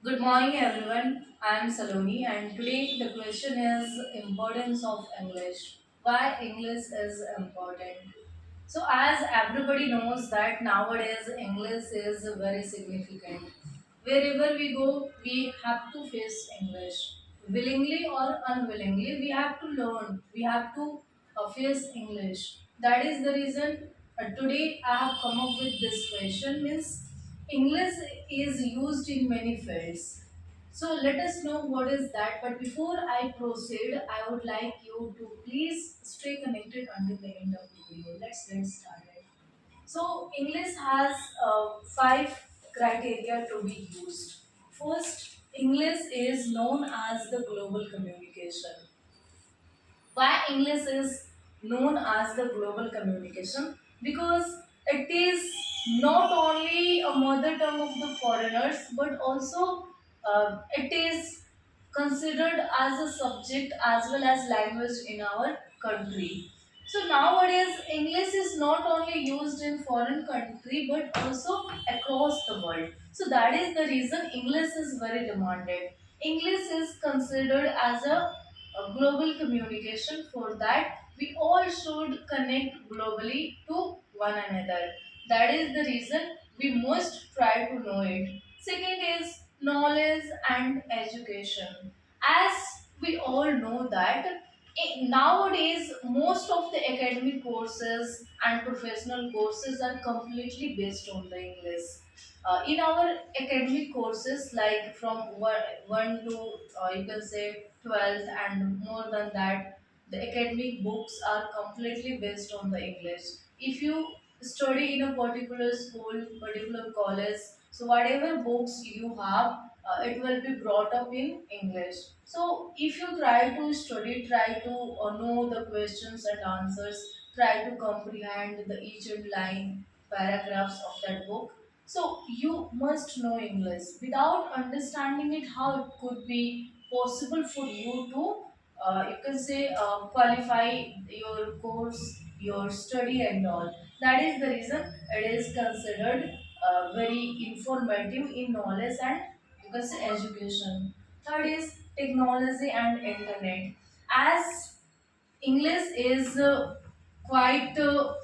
Good morning, everyone. I am Saloni, and today the question is importance of English. Why English is important? So, as everybody knows that nowadays English is very significant. Wherever we go, we have to face English. Willingly or unwillingly, we have to learn. We have to face English. That is the reason today I have come up with this question. Means English is used in many fields. So let us know what is that. But before I proceed, I would like you to please stay connected until the end of the video. Let's get started. So English has five criteria to be used. First, English is known as the global communication. Why English is known as the global communication? Because it is not only a mother tongue of the foreigners, but also it is considered as a subject as well as language in our country. So nowadays English is not only used in foreign country but also across the world. So that is the reason English is very demanded. English is considered as a global communication. For that we all should connect globally to one another. That is the reason we must try to know it. Second is knowledge and education. As we all know that nowadays most of the academic courses and professional courses are completely based on the English. In our academic courses, like from 1 to you can say 12th and more than that, the academic books are completely based on the English. If you study in a particular school, particular college, so whatever books you have, it will be brought up in English. So if you try to study, try to know the questions and answers, try to comprehend the each and line paragraphs of that book, so you must know English. Without understanding it, how it could be possible for you to, you can say, qualify your course, your study, and all. That is the reason it is considered very informative in knowledge and you can say education. Third is technology and internet. As English is quite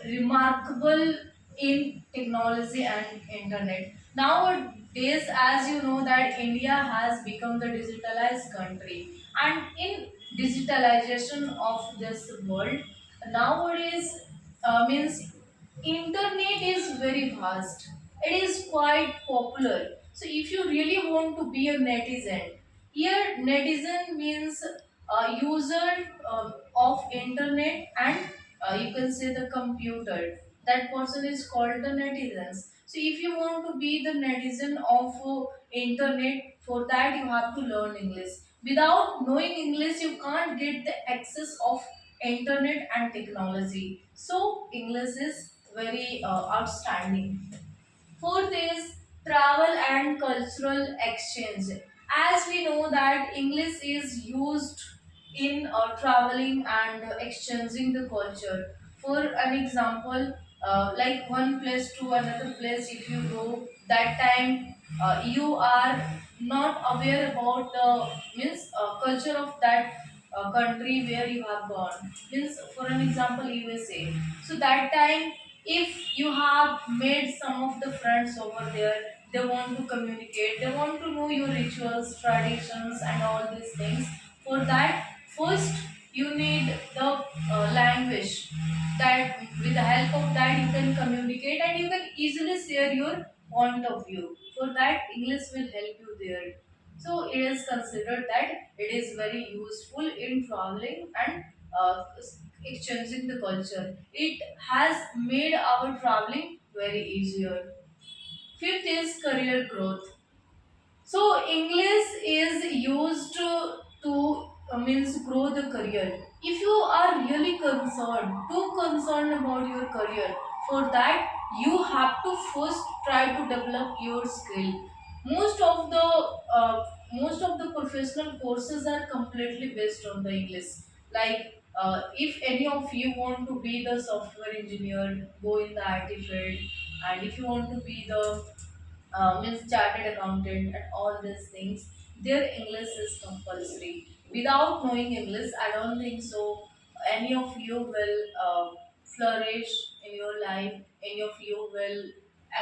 remarkable in technology and internet. Nowadays, as you know, that India has become the digitalized country, and in digitalization of this world, nowadays means internet is very vast. It is quite popular. So if you really want to be a netizen, here netizen means a user of internet and you can say the computer. That person is called the netizens. So if you want to be the netizen of internet, for that you have to learn English. Without knowing English, you can't get the access of internet and technology. So English is very outstanding. Fourth is travel and cultural exchange. As we know that English is used in traveling and exchanging the culture. For an example, like one place to another place, if you go, that time you are not aware about the means culture of that country where you have gone. Means for an example, USA. So that time if you have made some of the friends over there, they want to communicate, they want to know your rituals, traditions, and all these things. For that, first you need the language. That with the help of that you can communicate and you can easily share your point of view. For that, English will help you there. So it is considered that it is very useful in traveling and exchanging the culture. It has made our traveling very easier. Fifth is career growth. So English is used to means grow the career. If you are really concerned, too concerned about your career, for that you have to first try to develop your skill. Most of the most of the professional courses are completely based on the English. Like if any of you want to be the software engineer, go in the IT field, and if you want to be the means chartered accountant and all these things, their English is compulsory. Without knowing English, I don't think so any of you will flourish in your life, any of you will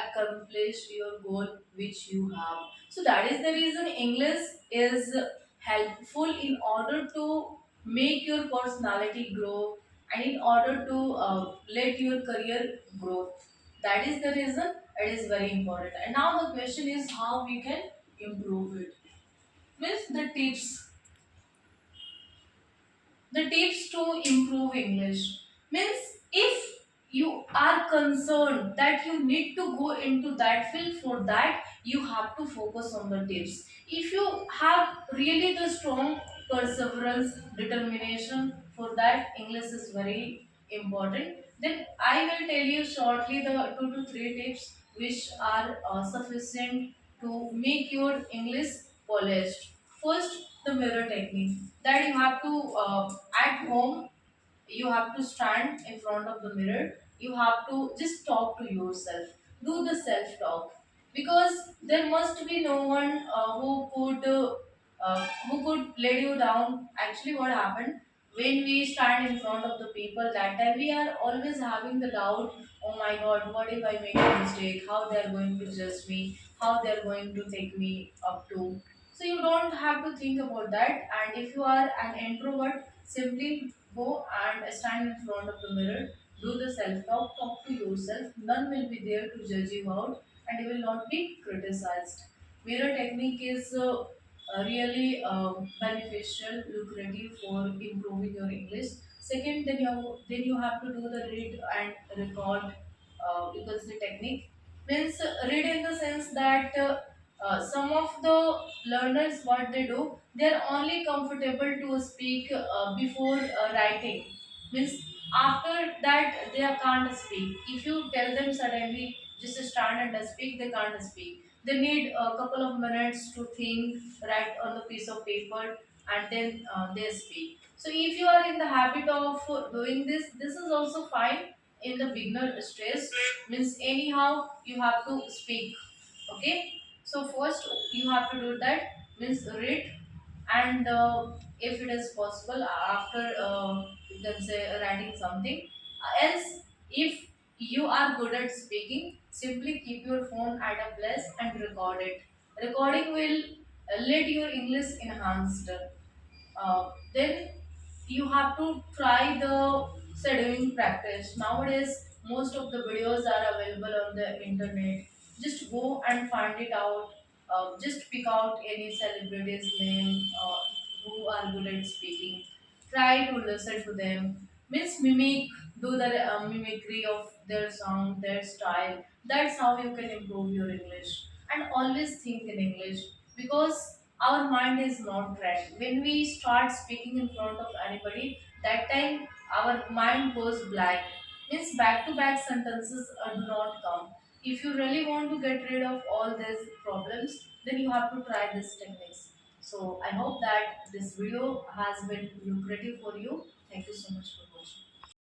accomplish your goal which you have. So that is the reason English is helpful in order to make your personality grow and in order to let your career grow. That is the reason it is very important. And now the question is how we can improve it. Means the tips to improve English means if you are concerned that you need to go into that field, for that you have to focus on the tips. If you have really the strong perseverance determination, for that English is very important, then I will tell you shortly the 2 to 3 tips which are sufficient to make your English polished. First, the mirror technique, that you have to at home, you have to stand in front of the mirror, you have to just talk to yourself, do the self talk, because there must be no one who could let you down. Actually, what happened, when we stand in front of the people, that time we are always having the doubt, oh my god, what if I make a mistake, how they are going to judge me, how they are going to take me up to. So you don't have to think about that. And if you are an introvert, simply go and stand in front of the mirror, do the self talk, talk to yourself. None will be there to judge you out, and you will not be criticized. Mirror technique is really beneficial, lucrative for improving your English. Second, then you have to do the read and record, because the technique means read in the sense that some of the learners, what they do, they're only comfortable to speak before writing, means after that they can't speak. If you tell them suddenly just stand and speak, they can't speak. They need a couple of minutes to think, write on the piece of paper, and then they speak. So if you are in the habit of doing this is also fine. In the beginner stress, means anyhow you have to speak. Okay, so first you have to do that, means read, and if it is possible after you can say writing something. Else, if you are good at speaking, simply keep your phone at a place and record it. Recording will let your English enhanced. Then you have to try the shadowing practice. Nowadays, most of the videos are available on the internet. Just go and find it out. Just pick out any celebrity's name who are good at speaking. Try to listen to them. Means mimic, do the mimicry of their song, their style. That's how you can improve your English. And always think in English, because our mind is not trained. When we start speaking in front of anybody, that time our mind goes blank. Means back to back sentences do not come. If you really want to get rid of all these problems, then you have to try these techniques. So I hope that this video has been lucrative for you. Thank you so much for